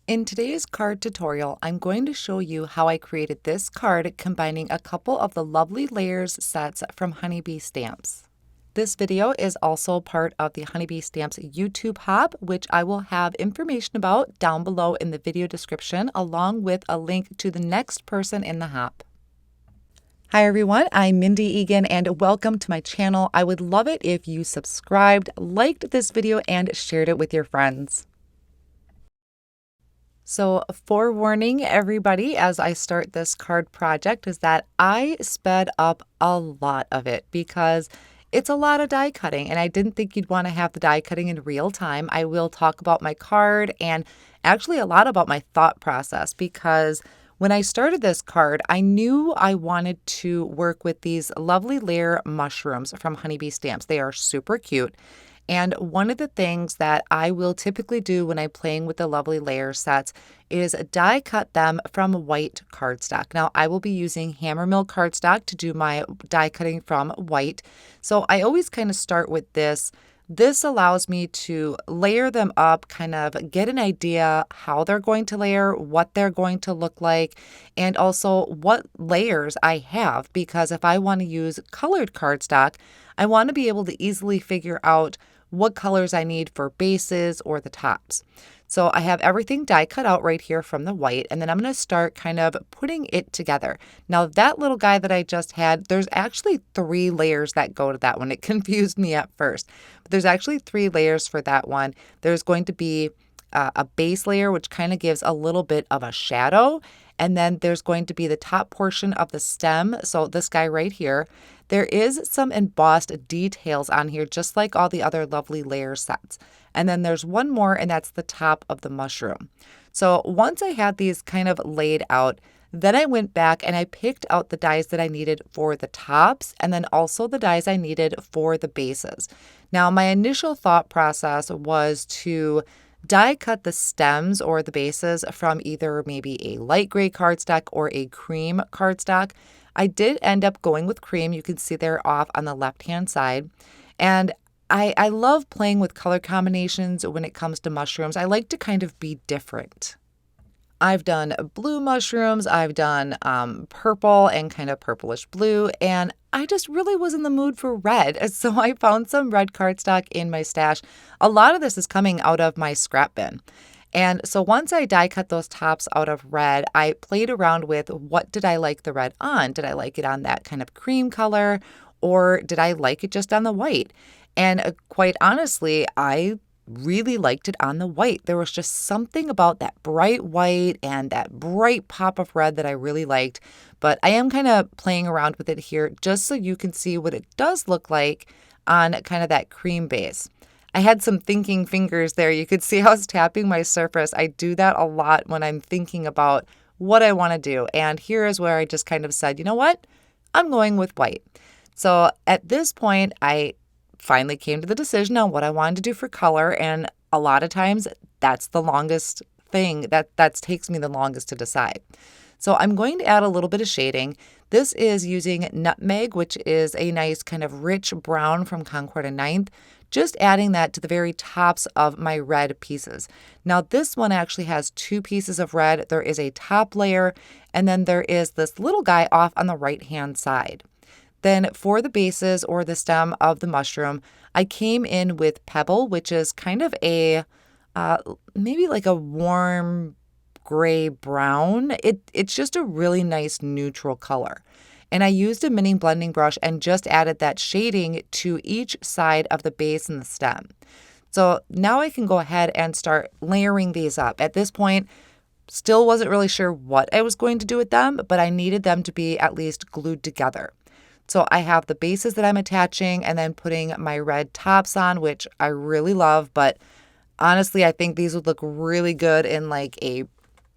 In today's card tutorial, I'm going to show you how I created this card combining a couple of the lovely layers sets from Honeybee Stamps. This video is also part of the Honeybee Stamps YouTube Hop, which I will have information about down below in the video description, along with a link to the next person in the hop. Hi everyone, I'm Mindy Eggen and welcome to my channel. I would love it if you subscribed, liked this video, and shared it with your friends. So forewarning everybody as I start this card project is that I sped up a lot of it because it's a lot of die cutting and I didn't think you'd want to have the die cutting in real time. I will talk about my card and actually a lot about my thought process because when I started this card, I knew I wanted to work with these lovely layer mushrooms from Honeybee Stamps. They are super cute. And one of the things that I will typically do when I'm playing with the lovely layer sets is die cut them from white cardstock. Now, I will be using Hammermill Cardstock to do my die cutting from white. So I always kind of start with this. This allows me to layer them up, kind of get an idea how they're going to layer, what they're going to look like, and also what layers I have. Because if I want to use colored cardstock, I want to be able to easily figure out what colors I need for bases or the tops. So I have everything die cut out right here from the white, and then I'm going to start kind of putting it together. Now that little guy that I just had, there's actually 3 layers that go to that one. It confused me at first, but there's actually 3 layers for that one. There's going to be a base layer, which kind of gives a little bit of a shadow. And then there's going to be the top portion of the stem. So this guy right here, there is some embossed details on here, just like all the other lovely layer sets. And then there's one more, and that's the top of the mushroom. So once I had these kind of laid out, then I went back and I picked out the dies that I needed for the tops and then also the dies I needed for the bases. Now, my initial thought process was to die cut the stems or the bases from either maybe a light gray cardstock or a cream cardstock. I did end up going with cream. You can see they're off on the left-hand side. And I love playing with color combinations when it comes to mushrooms. I like to kind of be different. I've done blue mushrooms, I've done purple and kind of purplish blue, and I just really was in the mood for red. So I found some red cardstock in my stash. A lot of this is coming out of my scrap bin. And so once I die cut those tops out of red, I played around with what did I like the red on? Did I like it on that kind of cream color, or did I like it just on the white? And quite honestly, I really liked it on the white. There was just something about that bright white and that bright pop of red that I really liked. But I am kind of playing around with it here just so you can see what it does look like on kind of that cream base. I had some thinking fingers there. You could see I was tapping my surface. I do that a lot when I'm thinking about what I want to do. And here is where I just kind of said, you know what? I'm going with white. So at this point, I finally came to the decision on what I wanted to do for color, and a lot of times that's the longest thing that takes me the longest to decide. So I'm going to add a little bit of shading. This is using Nutmeg, which is a nice kind of rich brown from Concord and Ninth, just adding that to the very tops of my red pieces. Now this one actually has 2 pieces of red. There is a top layer, and then there is this little guy off on the right hand side. Then for the bases or the stem of the mushroom, I came in with Pebble, which is kind of a maybe like a warm gray brown. It's just a really nice neutral color. And I used a mini blending brush and just added that shading to each side of the base and the stem. So now I can go ahead and start layering these up. At this point, still wasn't really sure what I was going to do with them, but I needed them to be at least glued together. So I have the bases that I'm attaching and then putting my red tops on, which I really love. But honestly, I think these would look really good in like a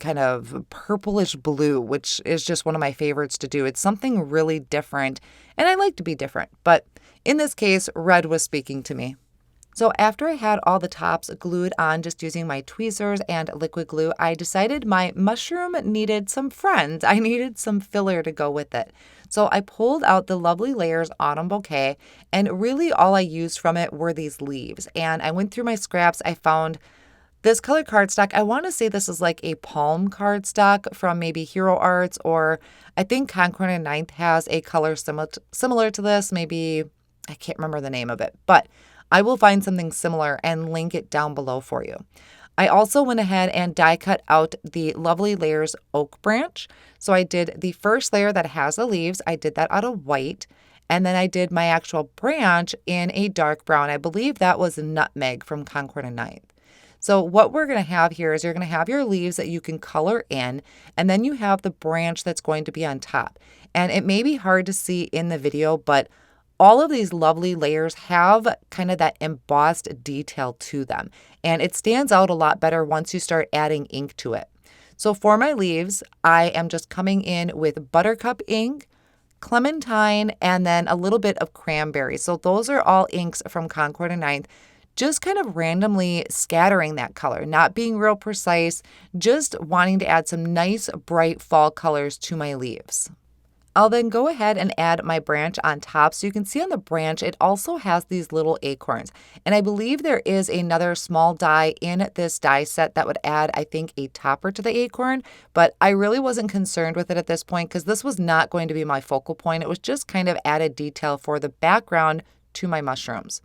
kind of purplish blue, which is just one of my favorites to do. It's something really different, and I like to be different. But in this case, red was speaking to me. So after I had all the tops glued on just using my tweezers and liquid glue, I decided my mushroom needed some friends. I needed some filler to go with it. So I pulled out the lovely Layers Autumn Bouquet, and really all I used from it were these leaves. And I went through my scraps. I found This color cardstock, I want to say this is like a palm cardstock from maybe Hero Arts, or I think Concord and Ninth has a color similar to this. Maybe, I can't remember the name of it, but I will find something similar and link it down below for you. I also went ahead and die cut out the Lovely Layers oak branch. So I did the first layer that has the leaves. I did that out of white. And then I did my actual branch in a dark brown. I believe that was Nutmeg from Concord and Ninth. So what we're going to have here is you're going to have your leaves that you can color in, and then you have the branch that's going to be on top. And it may be hard to see in the video, but all of these lovely layers have kind of that embossed detail to them. And it stands out a lot better once you start adding ink to it. So for my leaves, I am just coming in with Buttercup ink, Clementine, and then a little bit of Cranberry. So those are all inks from Concord and Ninth. Just kind of randomly scattering that color, not being real precise, just wanting to add some nice bright fall colors to my leaves. I'll then go ahead and add my branch on top. So you can see on the branch, it also has these little acorns. And I believe there is another small die in this die set that would add, I think, a topper to the acorn. But I really wasn't concerned with it at this point because this was not going to be my focal point. It was just kind of added detail for the background to my mushrooms.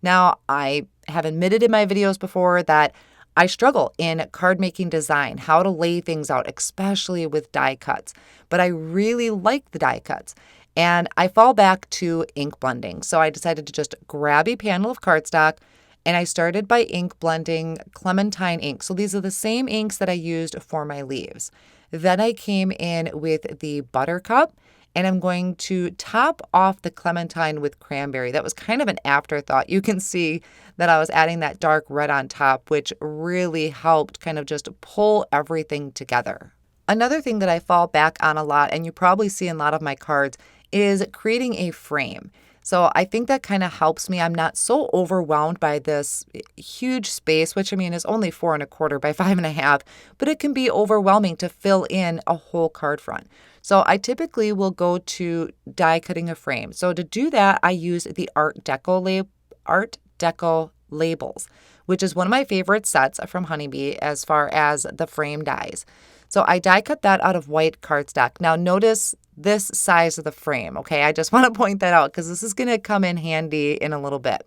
Now, I have admitted in my videos before that I struggle in card making design, how to lay things out, especially with die cuts. But I really like the die cuts. And I fall back to ink blending. So I decided to just grab a panel of cardstock, and I started by ink blending Clementine ink. So these are the same inks that I used for my leaves. Then I came in with the Buttercup, and I'm going to top off the Clementine with Cranberry. That was kind of an afterthought. You can see that I was adding that dark red on top, which really helped kind of just pull everything together. Another thing that I fall back on a lot, and you probably see in a lot of my cards, is creating a frame. So I think that kind of helps me. I'm not so overwhelmed by this huge space, which I mean is only 4¼ by 5½, but it can be overwhelming to fill in a whole card front. So I typically will go to die cutting a frame. So to do that, I use the Art Deco Labels, which is one of my favorite sets from Honeybee as far as the frame dies. So I die cut that out of white cardstock. Now notice this size of the frame, okay? I just want to point that out because this is going to come in handy in a little bit.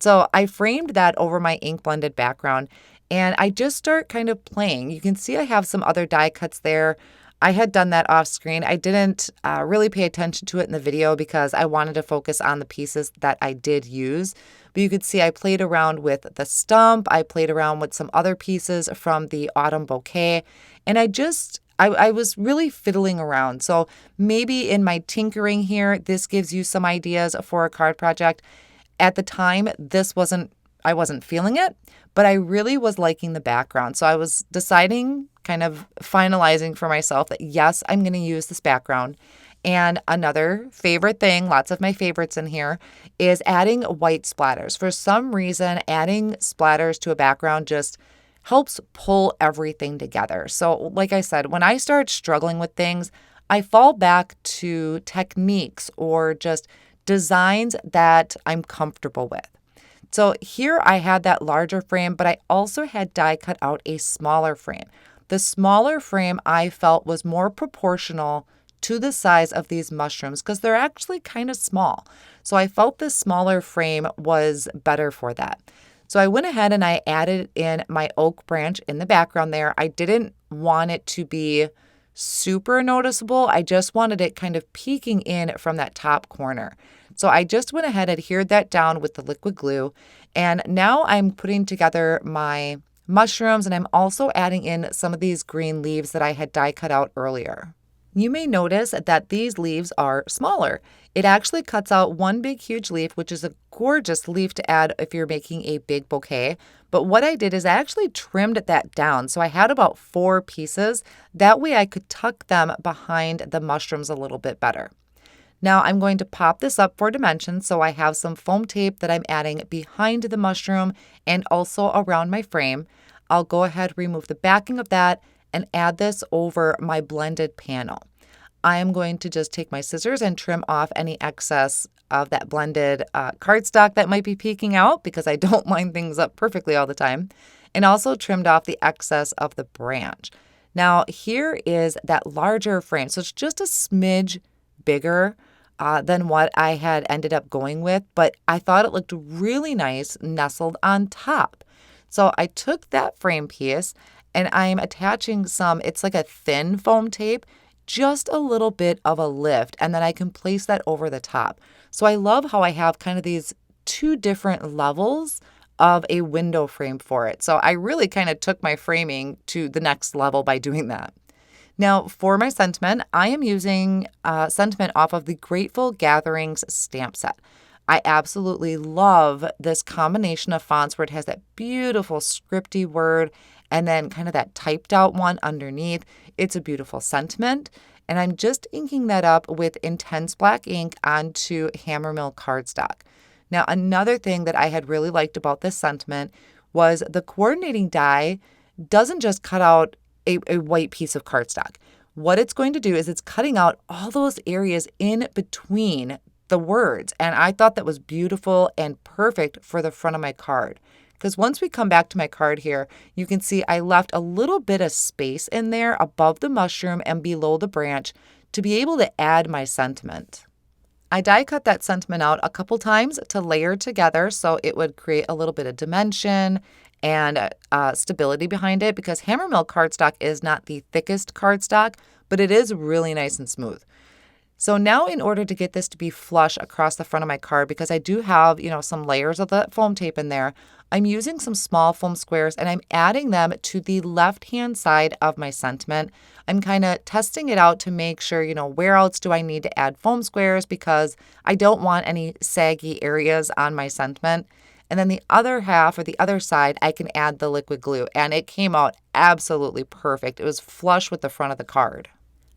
So I framed that over my ink blended background, and I just start kind of playing. You can see I have some other die cuts there. I had done that off screen. I didn't really pay attention to it in the video because I wanted to focus on the pieces that I did use. But you could see I played around with the stump. I played around with some other pieces from the Autumn Bouquet. And I was really fiddling around. So maybe in my tinkering here, this gives you some ideas for a card project. At the time, I wasn't feeling it, but I really was liking the background. So I was deciding, kind of finalizing for myself that yes, I'm going to use this background. And another favorite thing, lots of my favorites in here, is adding white splatters. For some reason, adding splatters to a background just helps pull everything together. So like I said, when I start struggling with things, I fall back to techniques or just designs that I'm comfortable with. So here I had that larger frame, but I also had die cut out a smaller frame. The smaller frame I felt was more proportional to the size of these mushrooms because they're actually kind of small. So I felt the smaller frame was better for that. So I went ahead and I added in my oak branch in the background there. I didn't want it to be super noticeable. I just wanted it kind of peeking in from that top corner. So I just went ahead and adhered that down with the liquid glue. And now I'm putting together my mushrooms, and I'm also adding in some of these green leaves that I had die cut out earlier. You may notice that these leaves are smaller. It actually cuts out one big huge leaf, which is a gorgeous leaf to add if you're making a big bouquet. But what I did is I actually trimmed that down. So I had about 4 pieces. That way I could tuck them behind the mushrooms a little bit better. Now I'm going to pop this up for dimensions. So I have some foam tape that I'm adding behind the mushroom and also around my frame. I'll go ahead, remove the backing of that, and add this over my blended panel. I am going to just take my scissors and trim off any excess of that blended cardstock that might be peeking out because I don't line things up perfectly all the time. and also trimmed off the excess of the branch. Now here is that larger frame. So it's just a smidge bigger than what I had ended up going with, but I thought it looked really nice nestled on top. So I took that frame piece and I'm attaching some, it's like a thin foam tape, just a little bit of a lift, and then I can place that over the top. So I love how I have kind of these two different levels of a window frame for it. So I really kind of took my framing to the next level by doing that. Now for my sentiment, I am using sentiment off of the Grateful Gatherings stamp set. I absolutely love this combination of fonts where it has that beautiful scripty word and then kind of that typed out one underneath. It's a beautiful sentiment. And I'm just inking that up with intense black ink onto Hammermill Cardstock. Now, another thing that I had really liked about this sentiment was the coordinating die doesn't just cut out a white piece of cardstock. What it's going to do is it's cutting out all those areas in between the words. And I thought that was beautiful and perfect for the front of my card. Because once we come back to my card here, you can see I left a little bit of space in there above the mushroom and below the branch to be able to add my sentiment. I die cut that sentiment out a couple times to layer together so it would create a little bit of dimension and stability behind it, because Hammermill cardstock is not the thickest cardstock, but it is really nice and smooth. So now in order to get this to be flush across the front of my card, because I do have, some layers of the foam tape in there, I'm using some small foam squares and I'm adding them to the left-hand side of my sentiment. I'm kind of testing it out to make sure, where else do I need to add foam squares, because I don't want any saggy areas on my sentiment. And then the other half, or the other side, I can add the liquid glue, and it came out absolutely perfect. It was flush with the front of the card.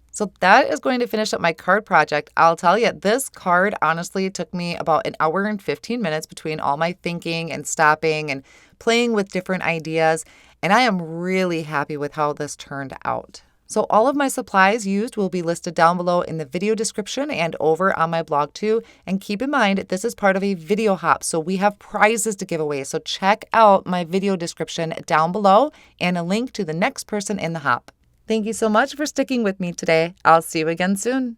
So that is going to finish up my card project. I'll tell you, this card honestly took me about an hour and 15 minutes between all my thinking and stopping and playing with different ideas. And I am really happy with how this turned out. So all of my supplies used will be listed down below in the video description and over on my blog too. And keep in mind, this is part of a video hop, so we have prizes to give away. So check out my video description down below and a link to the next person in the hop. Thank you so much for sticking with me today. I'll see you again soon.